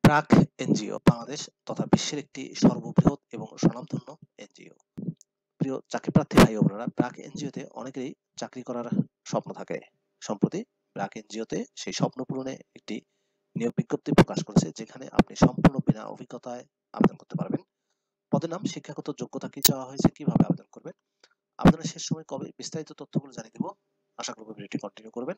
প্রাক এনজিও বাংলাদেশ তথা বিশ্বের একটি সর্ববৃহৎ এবং স্বনামধন্য এনজিও। প্রিয় চাকরিপ্রার্থী ভাই ও বোনেরা, প্রাক এনজিওতে অনেকেরই চাকরি করার স্বপ্ন থাকে। সম্প্রতি প্রাক এনজিওতে সেই স্বপ্ন পূরণে একটি নিয়োগ বিজ্ঞপ্তি প্রকাশ করেছে, যেখানে আপনি সম্পূর্ণ বিনা অভিজ্ঞতায় আবেদন করতে পারবেন। পদের নাম, শিক্ষাগত যোগ্যতা কি চাওয়া হয়েছে, কিভাবে আবেদন করবেন, আবেদনের শেষ সময় কবে, বিস্তারিত তথ্যগুলো জানিয়ে দেব। আশা করব ভিডিওটি কন্টিনিউ করবেন,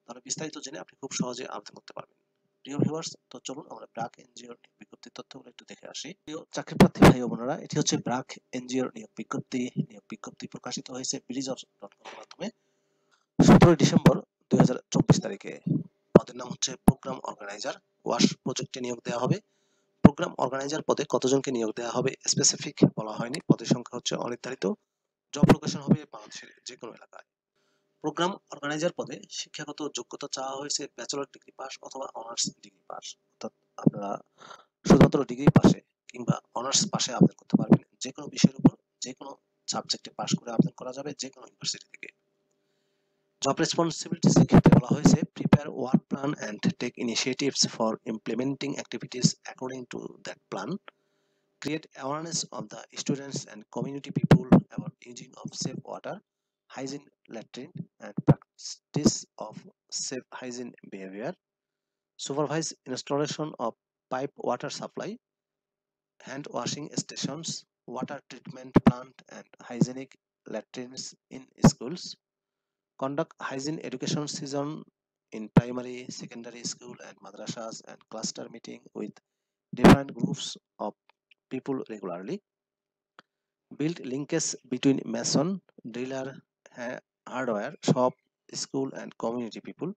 তাহলে বিস্তারিত জেনে আপনি খুব সহজে আবেদন করতে পারবেন। প্রিয় ভিউয়ার্স, তো চলুন আমরা ব্র্যাক এনজিওর বিজ্ঞপ্তির তথ্যগুলো একটু দেখে আসি। প্রিয় চাকরিপ্রার্থী ভাই ও বোনেরা, এটি হচ্ছে ব্র্যাক এনজিওর নিয়োগ বিজ্ঞপ্তি। নিয়োগ বিজ্ঞপ্তি প্রকাশিত হয়েছে BDjobs.com এর মাধ্যমে 17 ডিসেম্বর 2024 তারিখে। পদের নাম হচ্ছে প্রোগ্রাম অর্গানাইজার। ওয়াশ প্রজেক্টে নিয়োগ দেওয়া হবে। প্রোগ্রাম অর্গানাইজার পদে কতজনকে নিয়োগ দেওয়া হবে স্পেসিফিক বলা হয়নি। পদের সংখ্যা হচ্ছে অনির্ধারিত। জব লোকেশন হবে বাংলাদেশের যে কোনো এলাকায়। প্রোগ্রাম অর্গানাইজার পদে শিক্ষাগত যোগ্যতা চাওয়া হয়েছে ব্যাচেলর ডিগ্রি পাস অথবা অনার্স ডিগ্রি পাস। অর্থাৎ আপনারা শুধুমাত্র ডিগ্রি পাশে কিংবা অনার্স পাশে আবেদন করতে পারবেন। যে কোনো বিষয়ের উপর যে কোনো সাবজেক্টে পাস করে আবেদন করা যাবে যে কোনো ইউনিভার্সিটি থেকে। জব রেসপন্সিবিলিটিস ক্ষেত্রে বলা হয়েছে prepare work plan and take initiatives for implementing activities according to that plan, create awareness of the students and community people about using of safe water, hygiene latrine and practice of safe hygiene behavior, supervise installation of pipe water supply, hand washing stations, water treatment plant and hygienic latrines in schools, conduct hygiene education season in primary, secondary school and madrasas and cluster meeting with different groups of people regularly, build linkage between mason, driller, hardware shop, school and community people,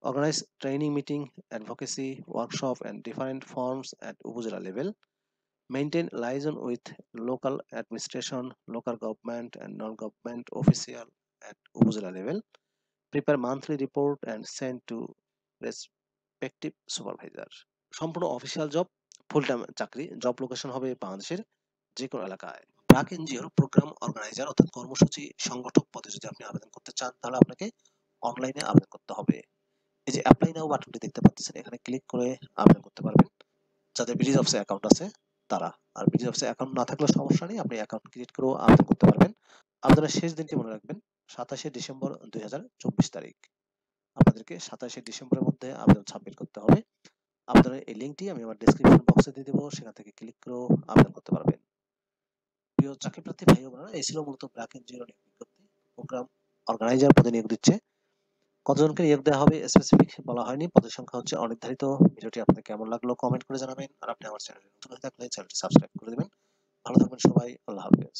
organize training meeting, advocacy workshop and different forms at Ubujala level, maintain liaison with local administration, local government and non-government official at Ubujala level, prepare monthly report and send to respective supervisor. সম্পূর্ণ official job, full time চাকরি। Job location হবে বাংলাদেশের যে কোনো এলাকায়। ব্র্যাক এনজিওর programme organiser অর্থাৎ কর্মসূচি সংগঠক পদে যদি আপনি আবেদন করতে চান, তাহলে আপনাকে অনলাইনে আবেদন করতে হবে। এই যে অ্যাপ্লাই নাও বাটনটি দেখতে পাচ্ছেন, এখানে ক্লিক করে আবেদন করতে পারবেন যাদের BDjobs অ্যাকাউন্ট আছে তারা। আর BDjobs অ্যাকাউন্ট না থাকলেও সমস্যা নেই, আপনি অ্যাকাউন্ট ক্রিয়েট করেও আবেদন করতে পারবেন। আবেদনের শেষ দিনটি মনে রাখবেন 27 ডিসেম্বর 2024 তারিখ। আপনাদেরকে 27 ডিসেম্বরের মধ্যে আবেদন সাবমিট করতে হবে। আবেদনের এই লিঙ্কটি আমি আমার ডেসক্রিপশন বক্সে দিয়ে দেবো, সেখান থেকে ক্লিক করেও আবেদন করতে পারবেন। প্রিয় চাকরিপ্রার্থী ভাই ও বোনেরা, এই ছিল মূলত ব্র্যাক এনজিওর নিয়োগ বিজ্ঞপ্তি। প্রোগ্রাম অর্গানাইজার পদে নিয়োগ দিচ্ছে। কতজনকে নিয়োগ দেওয়া হবে স্পেসিফিক বলা হয়নি, পদের সংখ্যা হচ্ছে অনির্ধারিত। ভিডিওটি আপনাদের কেমন লাগলো কমেন্ট করে জানাবেন, আর আপনি আমার চ্যানেলে নতুন হয়ে থাকলে চ্যানেলটি সাবস্ক্রাইব করে দিবেন। ভালো থাকবেন সবাই, আল্লাহ হাফেজ।